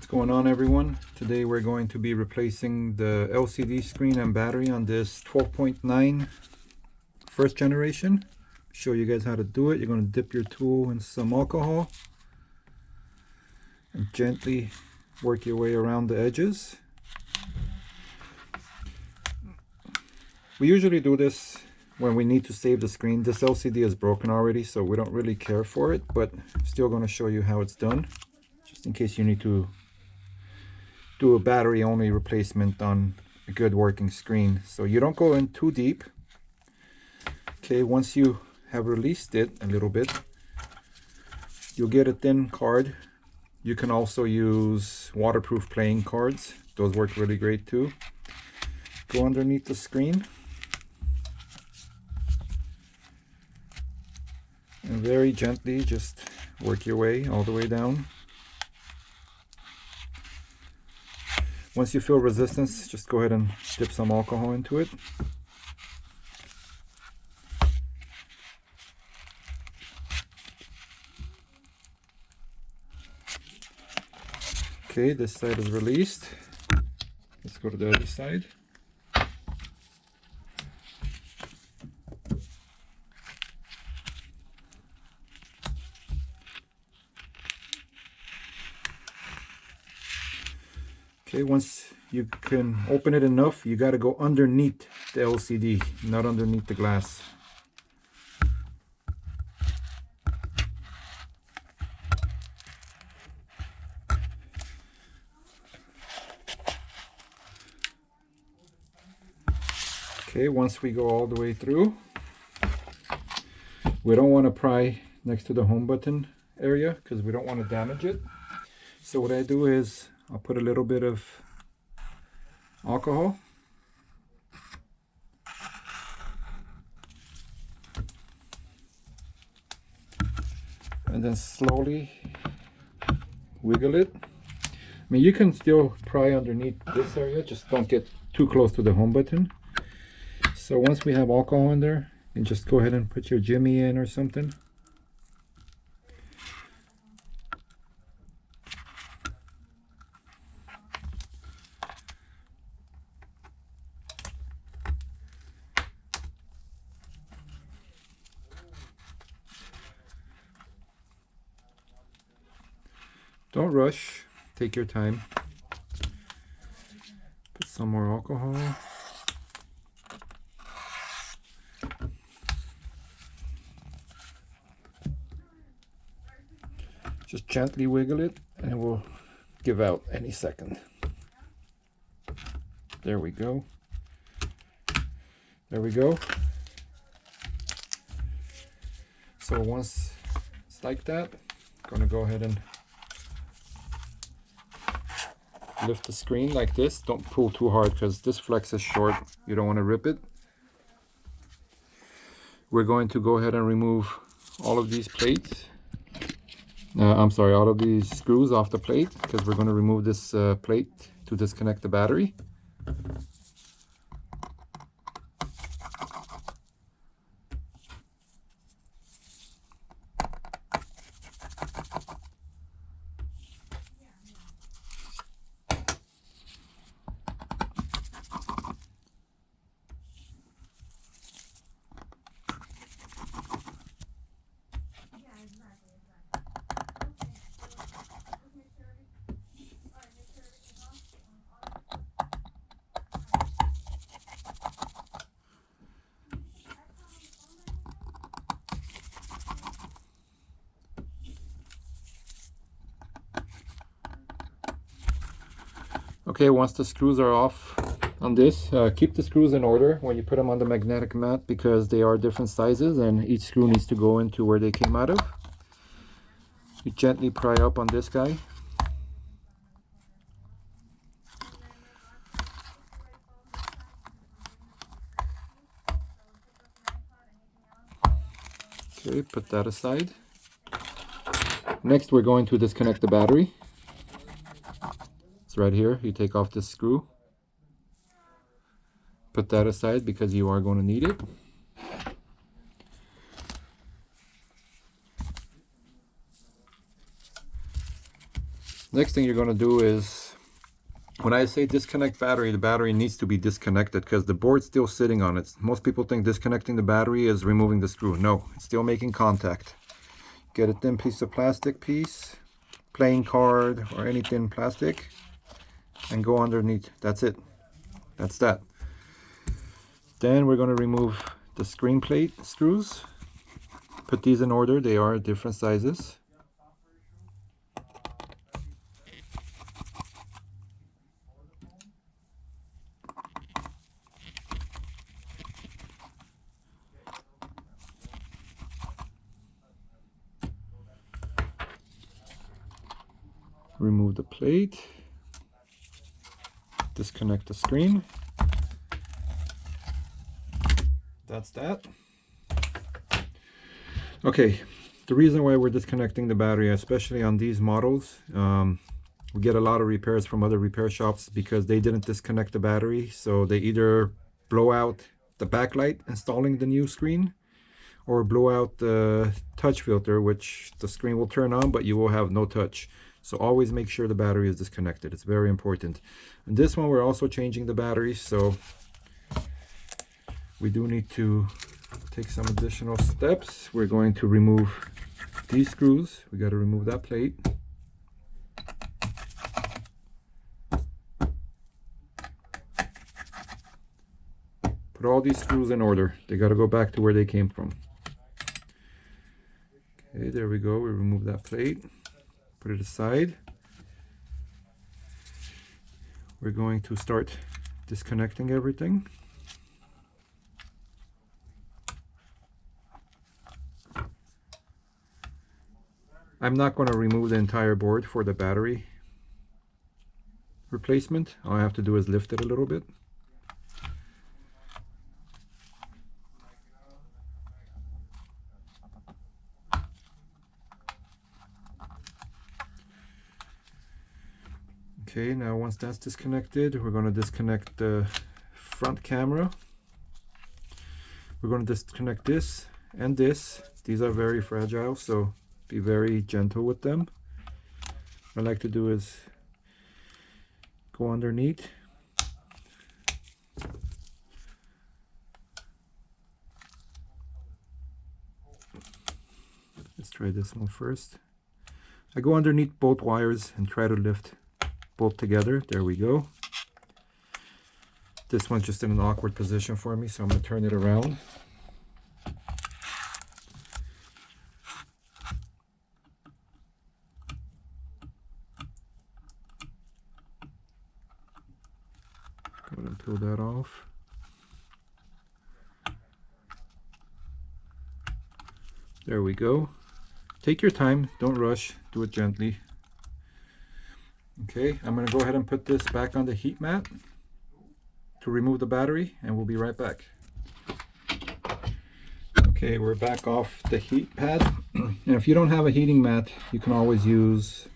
going on, everyone? Today we're going to be replacing the LCD screen and battery on this 12.9 first generation. Show you guys how to do it. You're going to dip your tool in some alcohol and gently work your way around the edges. We usually do this when we need to save the screen. This LCD is broken already, so we don't really care for it, but I'm still going to show you how it's done, just in case you need to do a battery only replacement on a good working screen. So you don't go in too deep. Okay, once you have released it a little bit, you'll get a thin card. You can also use waterproof playing cards. Those work really great too. Go underneath the screen and very gently just work your way all the way down. Once you feel resistance, just go ahead and dip some alcohol into it. Okay, this side is released. Let's go to the other side. Okay, once you can open it enough, you got to go underneath the LCD, not underneath the glass. Okay, once we go all the way through, we don't want to pry next to the home button area because we don't want to damage it. So what I do is I'll put a little bit of alcohol. And then slowly wiggle it. I mean, you can still pry underneath this area, just don't get too close to the home button. So once we have alcohol in there, you can just go ahead and put your jimmy in or something. Don't rush, take your time. Put some more alcohol. Just gently wiggle it and it will give out any second. There we go. There we go. So once it's like that, I'm gonna go ahead and lift the screen like this. Don't pull too hard because this flex is short. You don't want to rip it. We're going to go ahead and remove all of these plates. All of these screws off the plate because we're going to remove this plate to disconnect the battery. Okay, once the screws are off on this, keep the screws in order when you put them on the magnetic mat because they are different sizes and each screw needs to go into where they came out of. You gently pry up on this guy. Okay, put that aside. Next, we're going to disconnect the battery. It's right here. You take off this screw. Put that aside because you are going to need it. Next thing you're going to do is, when I say disconnect battery, the battery needs to be disconnected because the board's still sitting on it. Most people think disconnecting the battery is removing the screw. No, it's still making contact. Get a thin piece of plastic piece, playing card or any thin plastic, and go underneath. That's it. That's that. Then we're going to remove the screen plate screws. Put these in order. They are different sizes. Remove the plate, disconnect the screen. That's that. Okay, the reason why we're disconnecting the battery, especially on these models, we get a lot of repairs from other repair shops because they didn't disconnect the battery. So they either blow out the backlight installing the new screen, or blow out the touch filter, which the screen will turn on, but you will have no touch. So always make sure the battery is disconnected. It's very important. And this one, we're also changing the battery, so we do need to take some additional steps. We're going to remove these screws. We got to remove that plate. Put all these screws in order. They got to go back to where they came from. Okay, there we go. We remove that plate. Put it aside. We're going to start disconnecting everything. I'm not going to remove the entire board for the battery replacement. All I have to do is lift it a little bit. Okay, now once that's disconnected, we're going to disconnect the front camera. We're going to disconnect this and this. These are very fragile, so be very gentle with them. What I like to do is go underneath. Let's try this one first. I go underneath both wires and try to lift both together. There we go. This one's just in an awkward position for me, so I'm going to turn it around. Go ahead and peel that off. There we go. Take your time, don't rush, do it gently. Okay, I'm going to go ahead and put this back on the heat mat to remove the battery, and we'll be right back. Okay, we're back off the heat pad. And if you don't have a heating mat, you can always use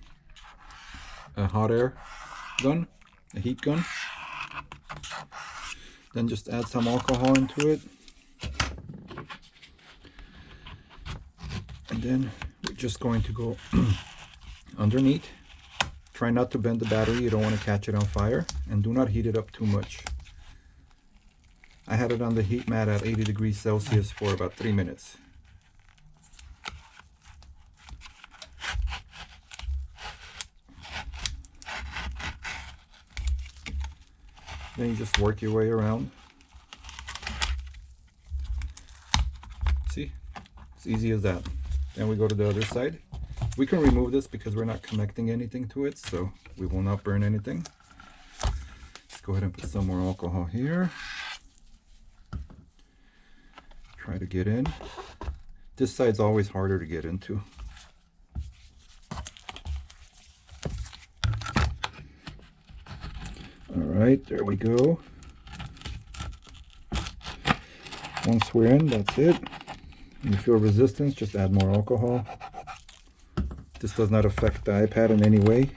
a hot air gun, a heat gun. Then just add some alcohol into it. And then we're just going to go underneath. Try not to bend the battery, you don't want to catch it on fire, and do not heat it up too much. I had it on the heat mat at 80 degrees Celsius for about 3 minutes. Then you just work your way around. See? It's easy as that. Then we go to the other side. We can remove this because we're not connecting anything to it, so we will not burn anything. Let's go ahead and put some more alcohol here. Try to get in. This side's always harder to get into. Alright, there we go. Once we're in, that's it. When you feel resistance, just add more alcohol. This does not affect the iPad in any way.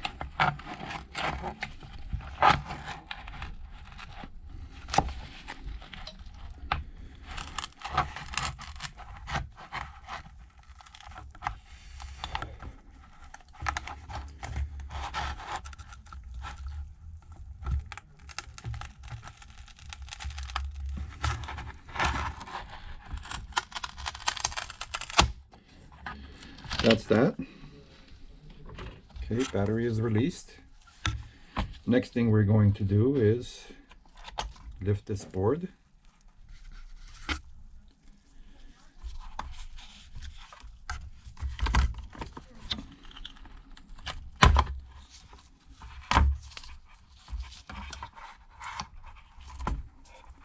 that's that. Okay, battery is released. Next thing we're going to do is lift this board.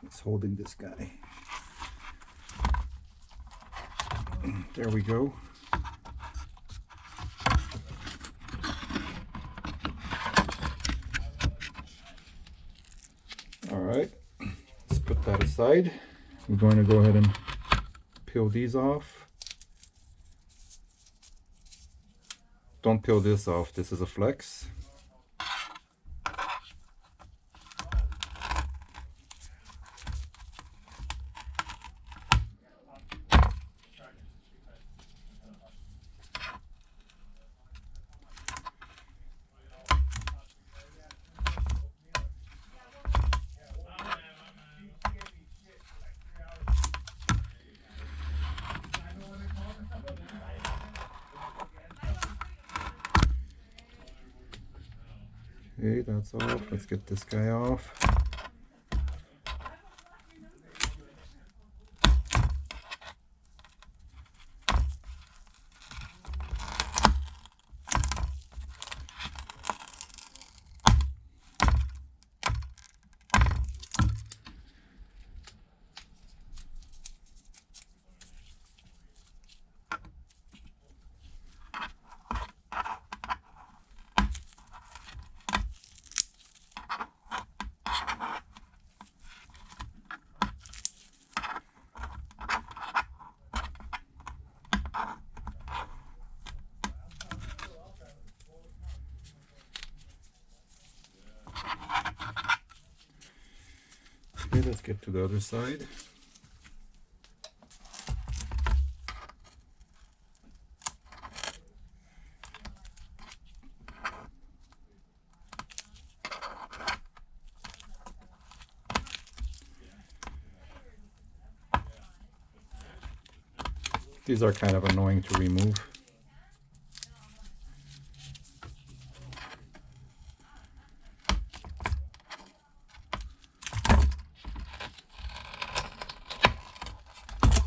It's holding this guy. There we go. All right, let's put that aside. I'm going to go ahead and peel these off. Don't peel this off, this is a flex. Okay, that's off. Let's get this guy off. Okay, let's get to the other side. These are kind of annoying to remove.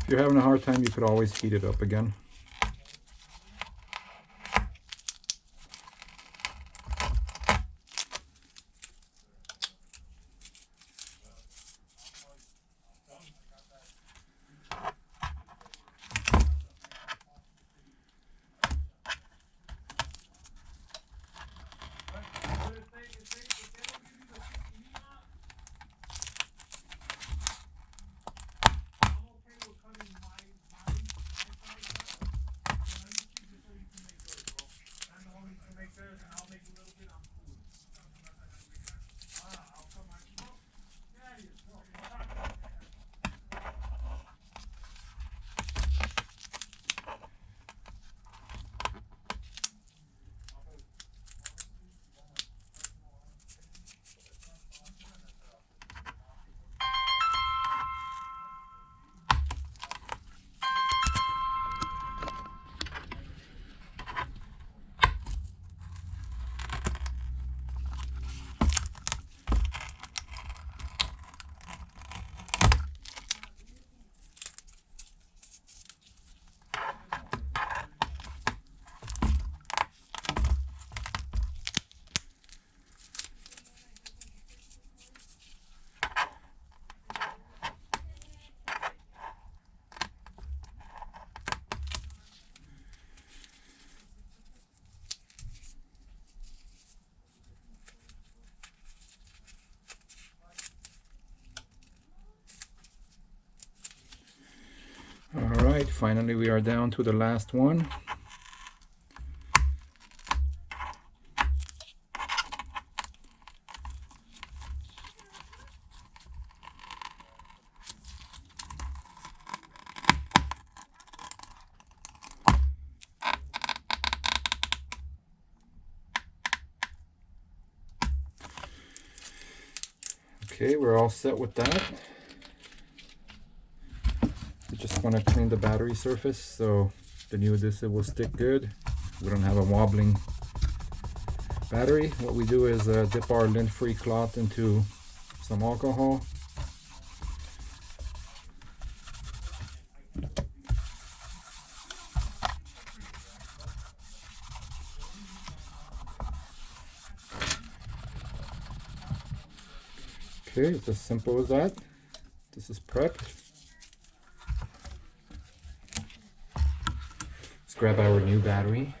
If you're having a hard time, you could always heat it up again. All right, finally we are down to the last one. Okay, we're all set with that. We just want to clean the battery surface, so The new adhesive will stick good. We don't have a wobbling battery. What we do is dip our lint-free cloth into some alcohol. Okay, it's as simple as that. This is prepped. Let's grab our new battery.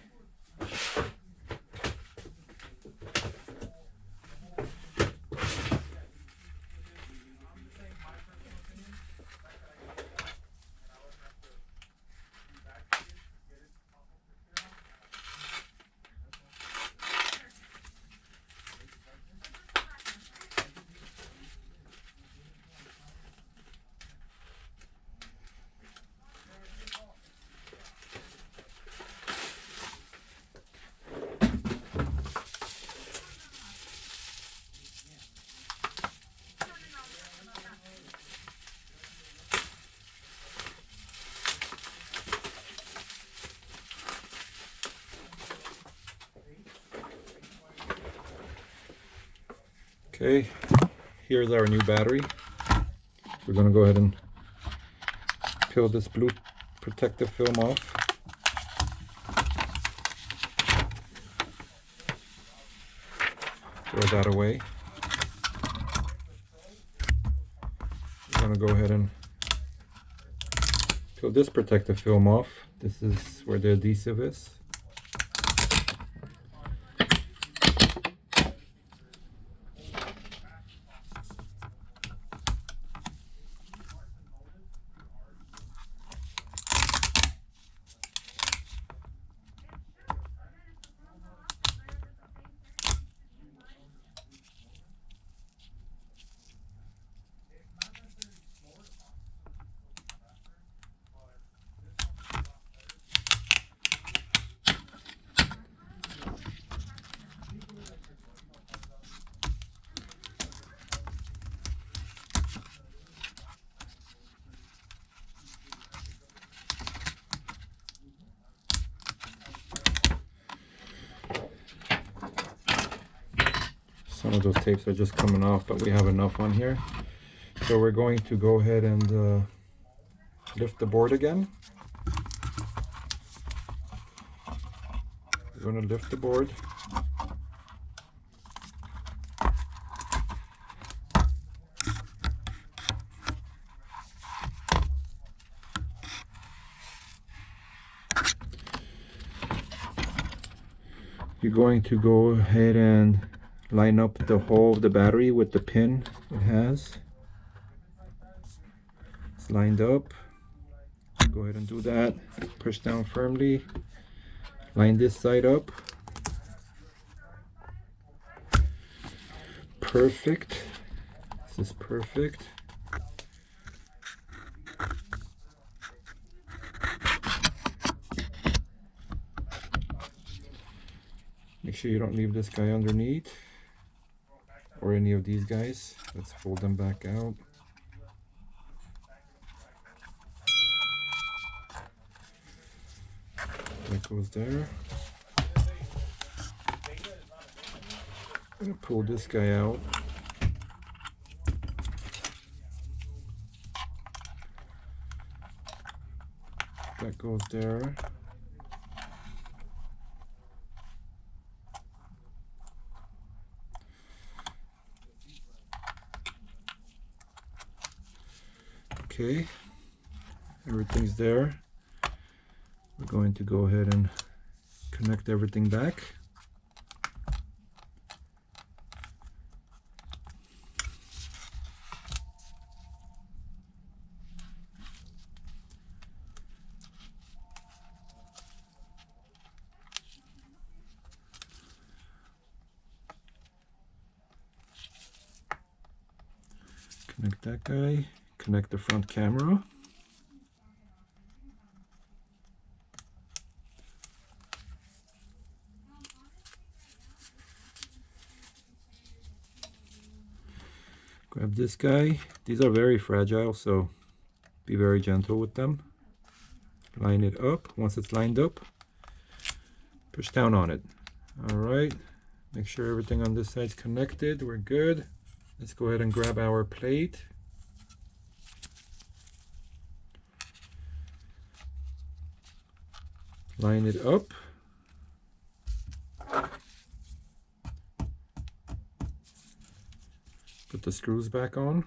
Okay, here's our new battery. We're going to go ahead and peel this blue protective film off. Throw that away. We're going to go ahead and peel this protective film off. This is where the adhesive is. Some of those tapes are just coming off, but we have enough on here. So we're going to go ahead and lift the board again. We're going to lift the board. You're going to go ahead and line up the hole of the battery with the pin it has. It's lined up. Go ahead and do that. Push down firmly. Line this side up. Perfect. This is perfect. Make sure you don't leave this guy underneath, or any of these guys. Let's fold them back out. That goes there. I'm gonna pull this guy out. That goes there. Okay, everything's there. We're going to go ahead and connect everything back. Connect that guy. Connect the front camera. Grab this guy. These are very fragile, so be very gentle with them. Line it up. Once it's lined up, push down on it. All right, make sure everything on this side's connected. We're good. Let's go ahead and grab our plate. Line it up. Put the screws back on.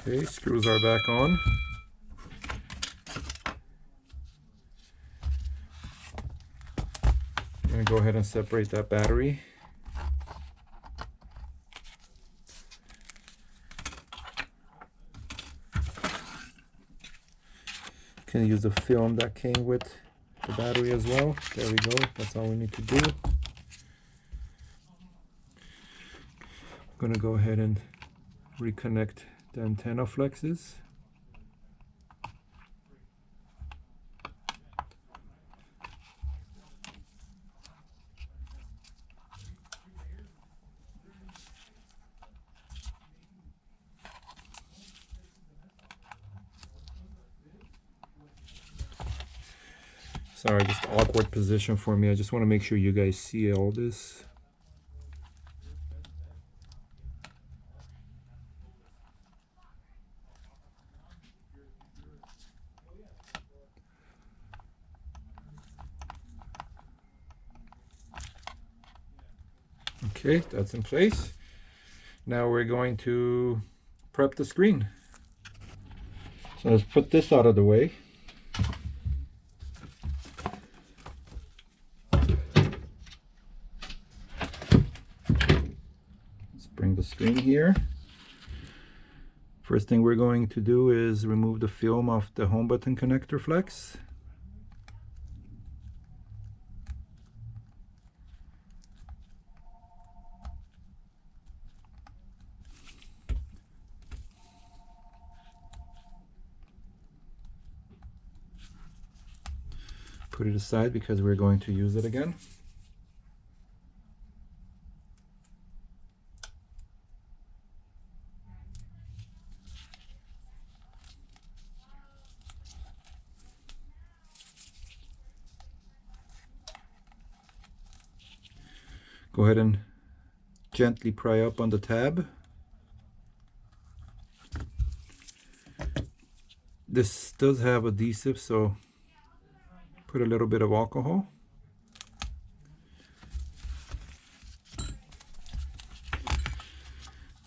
Okay, screws are back on. I'm going to go ahead and separate that battery. Can use the film that came with the battery as well. There we go. That's all we need to do. I'm going to go ahead and reconnect the antenna flexes. Sorry, just awkward position for me. I just want to make sure you guys see all this. Okay, that's in place. Now we're going to prep the screen. So let's put this out of the way. Bring the screen here. First thing we're going to do is remove the film off the home button connector flex. Put it aside because we're going to use it again. Go ahead and gently pry up on the tab. This does have adhesive, so put a little bit of alcohol.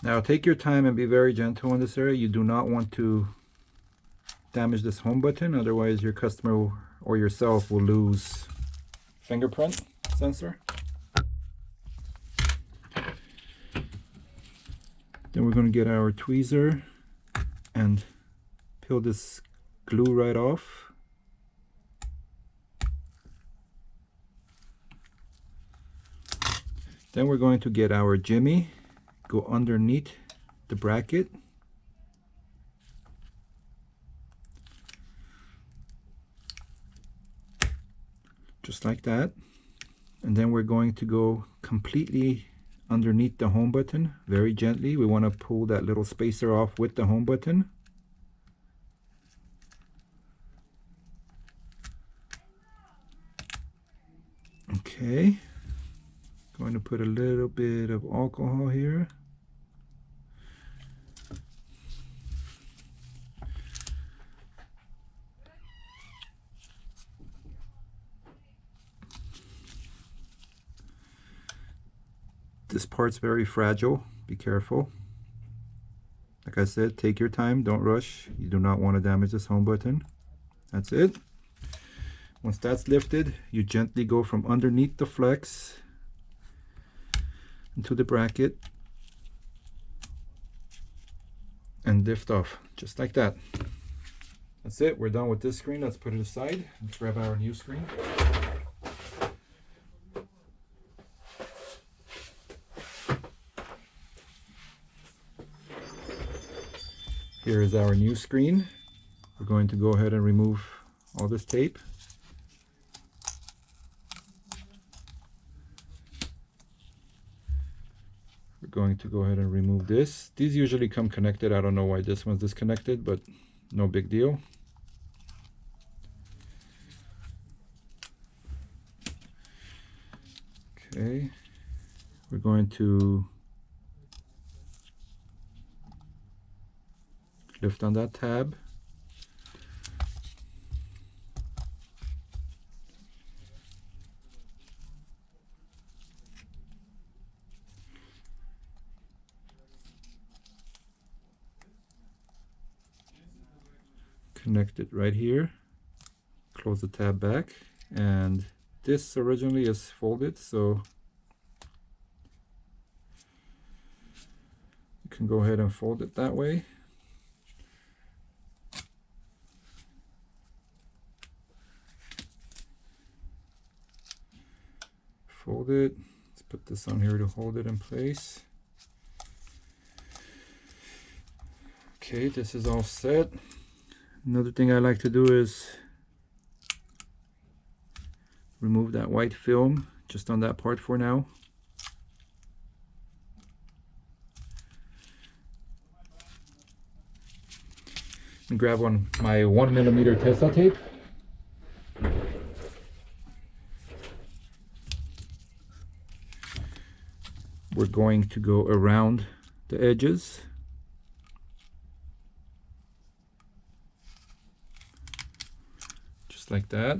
Now take your time and be very gentle in this area. You do not want to damage this home button, otherwise your customer or yourself will lose fingerprint sensor. Then we're going to get our tweezer and peel this glue right off. Then we're going to get our jimmy, go underneath the bracket. Just like that. And then we're going to go completely underneath the home button, very gently. We want to pull that little spacer off with the home button. Okay, going to put a little bit of alcohol here. This part's very fragile, be careful. Like I said, take your time, don't rush. You do not want to damage this home button. That's it. Once that's lifted, you gently go from underneath the flex into the bracket and lift off, just like that. That's it, we're done with this screen. Let's put it aside. Let's grab our new screen. Here is our new screen. We're going to go ahead and remove all this tape. We're going to go ahead and remove this. These usually come connected. I don't know why this one's disconnected, but no big deal. Okay, we're going to lift on that tab. Connect it right here. Close the tab back, and this originally is folded, so you can go ahead and fold it that way. Fold it. Let's put this on here to hold it in place. Okay, this is all set. Another thing I like to do is remove that white film just on that part for now. And grab my 1mm Tesa tape. We're going to go around the edges. Just like that.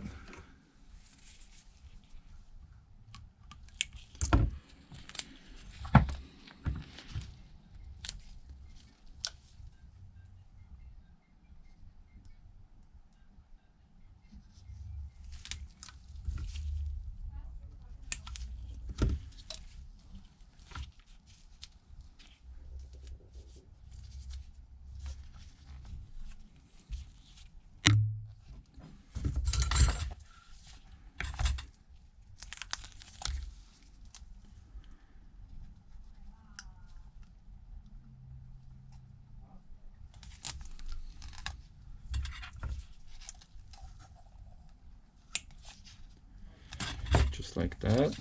Just like that.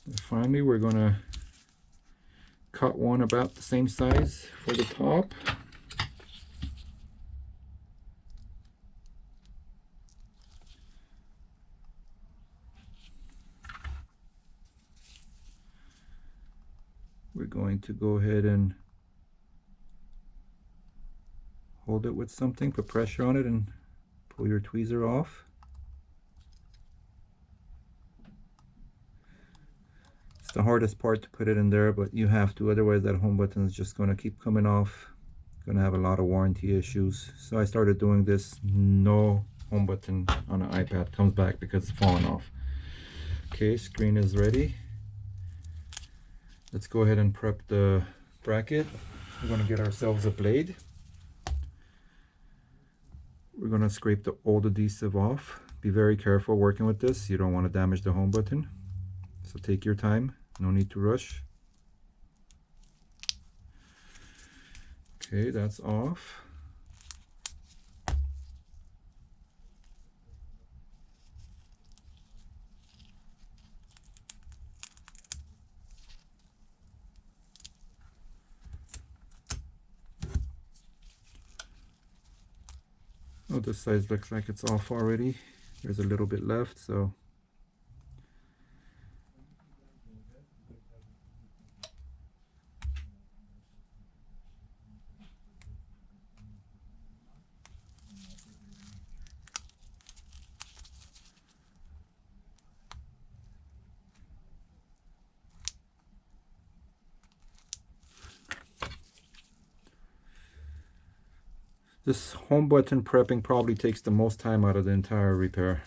And finally, we're going to cut one about the same size for the top. We're going to go ahead and hold it with something, put pressure on it, and pull your tweezer off. It's the hardest part to put it in there, but you have to, otherwise that home button is just going to keep coming off. Going to have a lot of warranty issues. So I started doing this. No home button on an iPad comes back because it's falling off. Okay, screen is ready. Let's go ahead and prep the bracket. We're going to get ourselves a blade. We're going to scrape the old adhesive off. Be very careful working with this. You don't want to damage the home button. So take your time. No need to rush. Okay, that's off. Oh, this side looks like it's off already. There's a little bit left, so This home button prepping probably takes the most time out of the entire repair.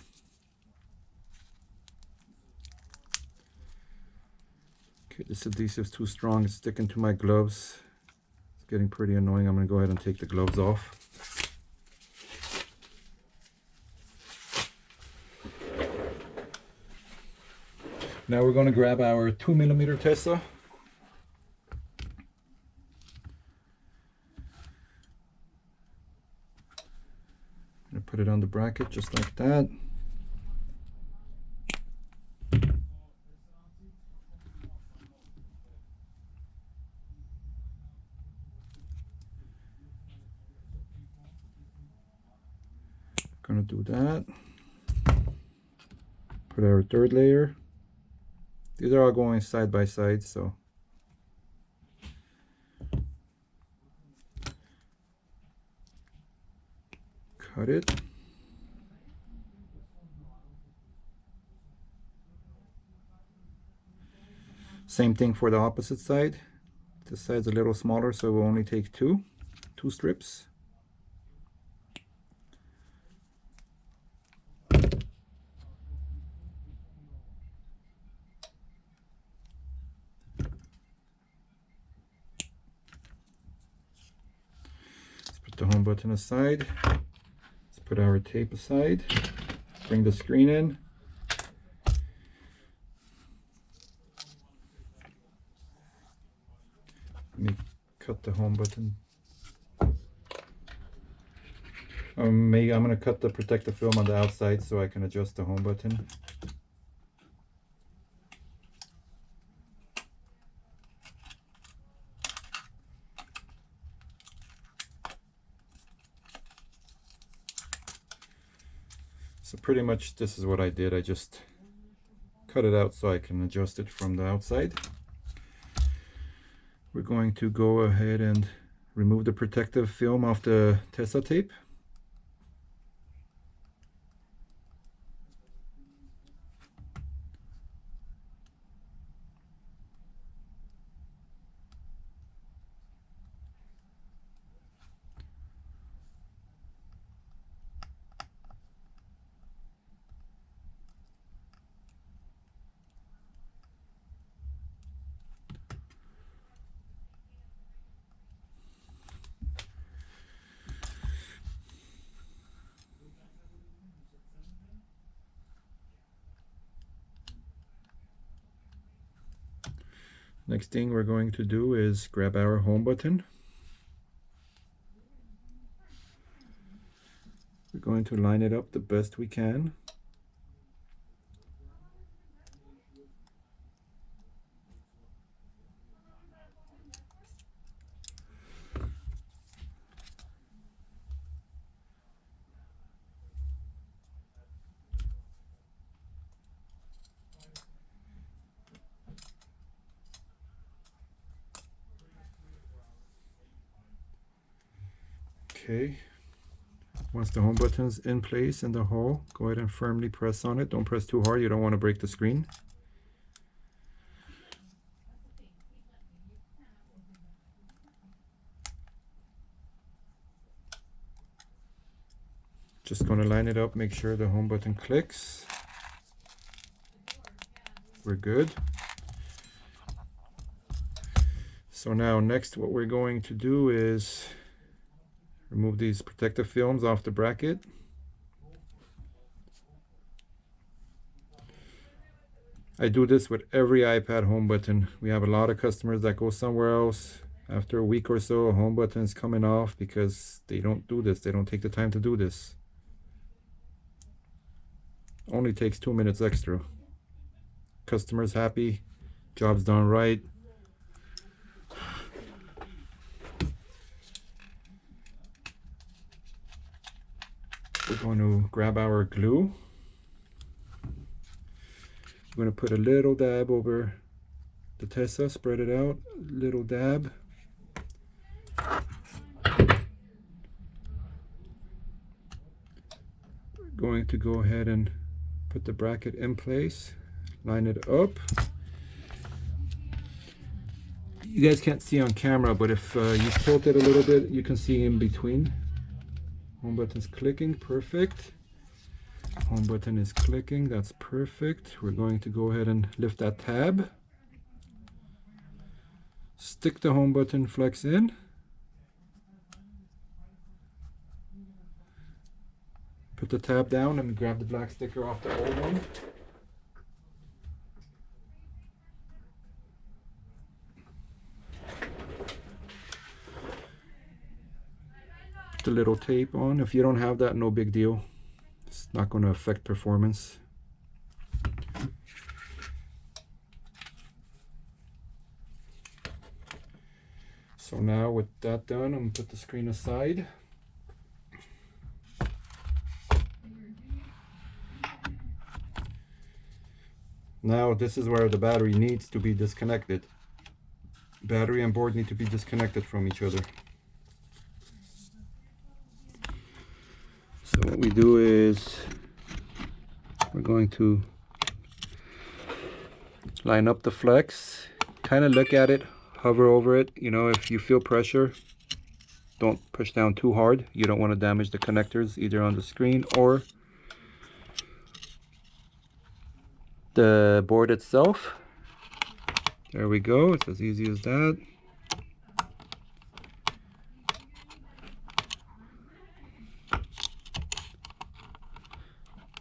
Okay, this adhesive is too strong. It's sticking to my gloves. It's getting pretty annoying. I'm going to go ahead and take the gloves off. Now we're going to grab our 2mm Tesa. I'm going to put it on the bracket just like that. Gonna do that. Put our third layer. These are all going side by side, so cut it. Same thing for the opposite side. This side's a little smaller, so we'll only take two strips. The home button aside. Let's put our tape aside. Bring the screen in. Let me cut the home button. I'm going to cut the protective film on the outside so I can adjust the home button. So pretty much this is what I did. I just cut it out so I can adjust it from the outside. We're going to go ahead and remove the protective film off the Tesa tape. Next thing we're going to do is grab our home button. We're going to line it up the best we can. Okay, once the home button's in place in the hole, go ahead and firmly press on it. Don't press too hard, you don't want to break the screen. Just going to line it up, make sure the home button clicks. We're good. So now next what we're going to do is remove these protective films off the bracket. I do this with every iPad home button. We have a lot of customers that go somewhere else. After a week or so, a home button is coming off because they don't do this. They don't take the time to do this. Only takes 2 minutes extra. Customer's happy, job's done right. We're going to grab our glue. We're going to put a little dab over the Tesa, spread it out, little dab. We're going to go ahead and put the bracket in place, line it up. You guys can't see on camera, but if you tilt it a little bit, you can see in between Home button's clicking, perfect. Home button is clicking, that's perfect. We're going to go ahead and lift that tab. Stick the home button flex in. Put the tab down and grab the black sticker off the old one. Put the little tape on. If you don't have that, no big deal. It's not going to affect performance. So now with that done, I'm going to put the screen aside. Now this is where the battery needs to be disconnected. Battery and board need to be disconnected from each other. So what we do is we're going to line up the flex, kind of look at it, hover over it. You know, if you feel pressure, don't push down too hard. You don't want to damage the connectors either on the screen or the board itself. There we go, it's as easy as that.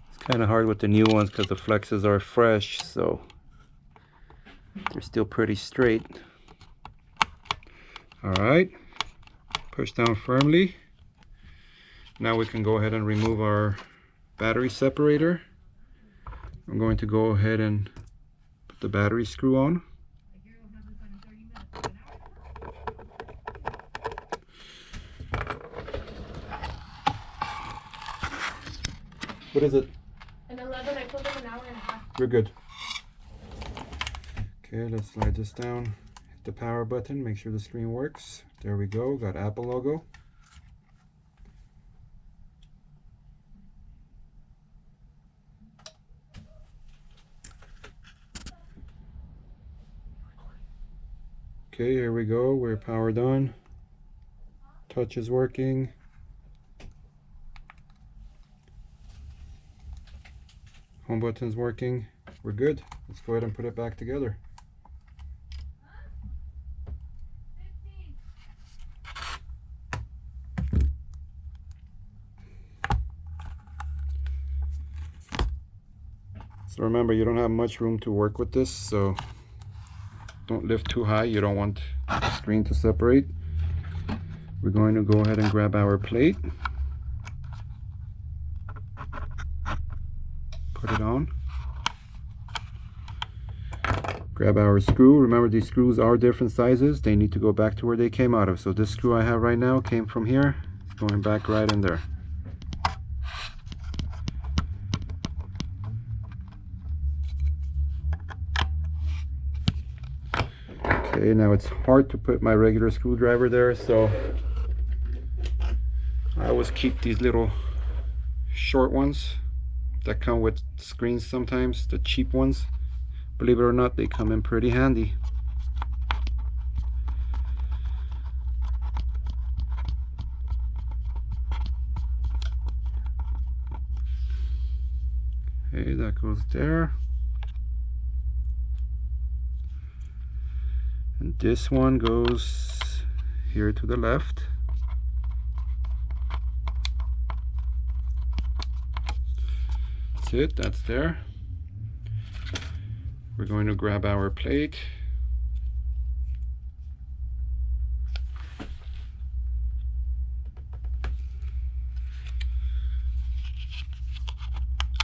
It's kind of hard with the new ones because the flexes are fresh, so they're still pretty straight. Alright, push down firmly. Now we can go ahead and remove our battery separator. I'm going to go ahead and put the battery screw on. What is it? An 11, I told them an hour and a half. You're good. Okay, let's slide this down. Hit the power button, make sure the screen works. There we go, got Apple logo. Okay, here we go, we're powered on. Touch is working. Home button's working. We're good. Let's go ahead and put it back together. So remember, you don't have much room to work with this, so don't lift too high. You don't want the screen to separate. We're going to go ahead and grab our plate. Put it on. Grab our screw. Remember, these screws are different sizes. They need to go back to where they came out of. So this screw I have right now came from here. It's going back right in there. Okay, now it's hard to put my regular screwdriver there, so I always keep these little short ones that come with screens sometimes, the cheap ones. Believe it or not, they come in pretty handy. Okay, that goes there. And this one goes here to the left. That's it, that's there. We're going to grab our plate.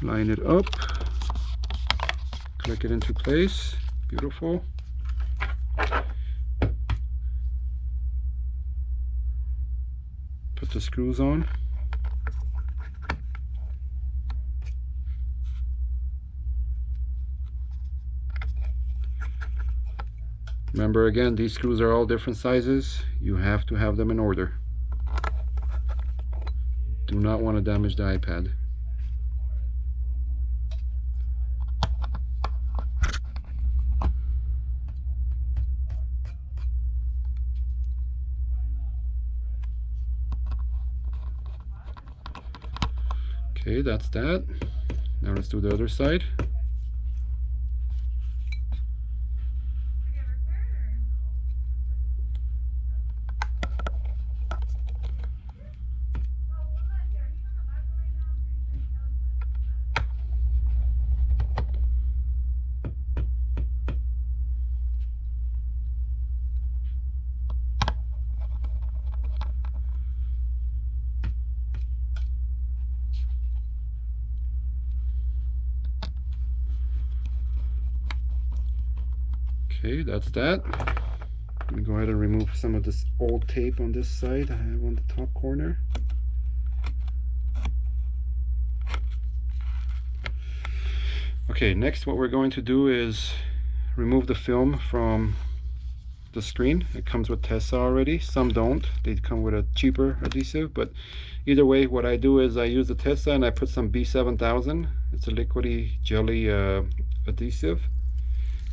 Line it up. Click it into place. Beautiful. Put the screws on. Remember, again, these screws are all different sizes. You have to have them in order. Do not want to damage the iPad. Okay, that's that. Now let's do the other side. Okay, that's that. Let me go ahead and remove some of this old tape on this side I have on the top corner. Okay, next what we're going to do is remove the film from the screen. It comes with Tesa already. Some don't. They come with a cheaper adhesive, but either way, what I do is I use the Tesa and I put some B7000. It's a liquidy jelly adhesive.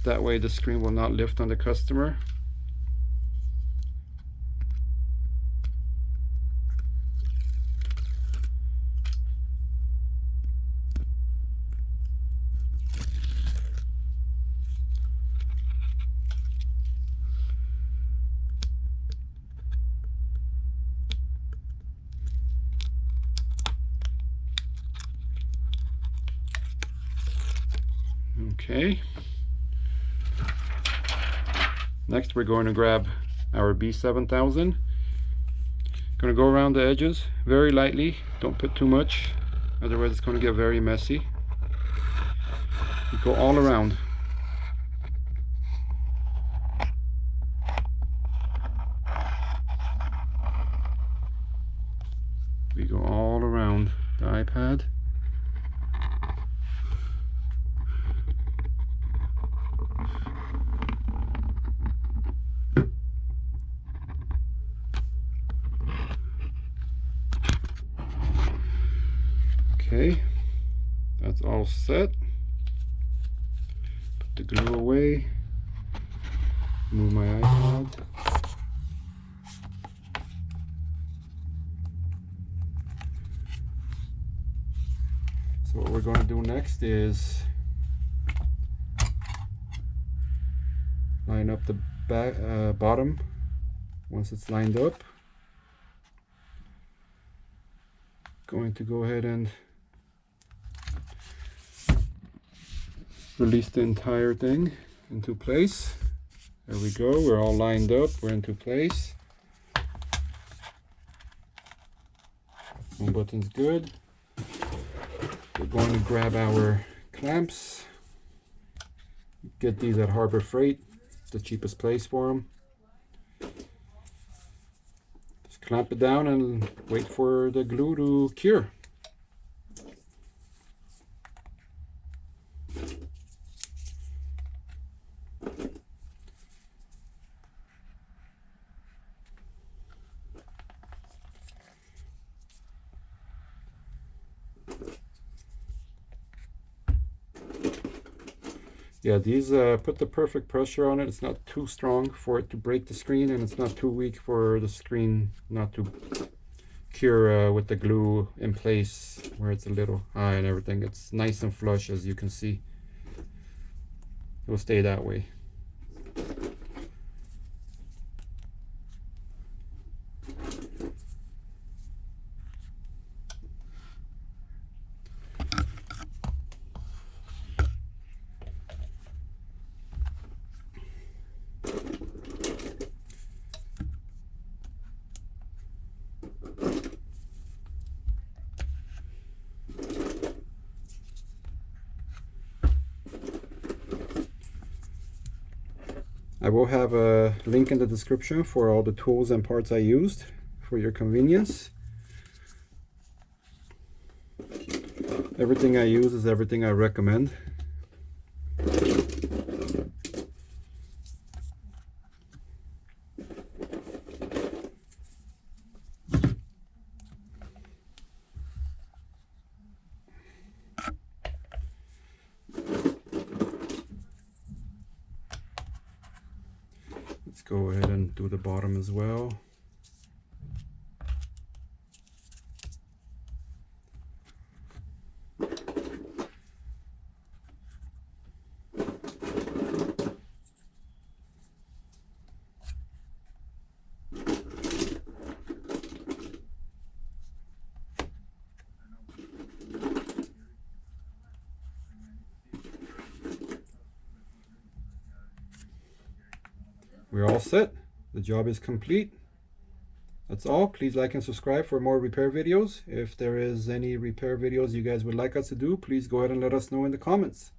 That way the screen will not lift on the customer. Okay. Next we're going to grab our B7000. Going to go around the edges very lightly. Don't put too much, otherwise it's going to get very messy. You go all around. We go all around the iPad. Okay, that's all set. Put the glue away. Move my iPad. So what we're going to do next is line up the back, bottom. Once it's lined up, going to go ahead and release the entire thing into place. There we go, we're all lined up, we're into place. One button's good. We're going to grab our clamps. Get these at Harbor Freight, the cheapest place for them. Just clamp it down and wait for the glue to cure. Yeah, these put the perfect pressure on it. It's not too strong for it to break the screen, and it's not too weak for the screen not to cure with the glue in place where it's a little high and everything. It's nice and flush, as you can see. It will stay that way. I will have a link in the description for all the tools and parts I used for your convenience. Everything I use is everything I recommend. Let's go ahead and do the bottom as well. we're all set. The job is complete. That's all. Please like and subscribe for more repair videos. If there is any repair videos you guys would like us to do, please go ahead and let us know in the comments.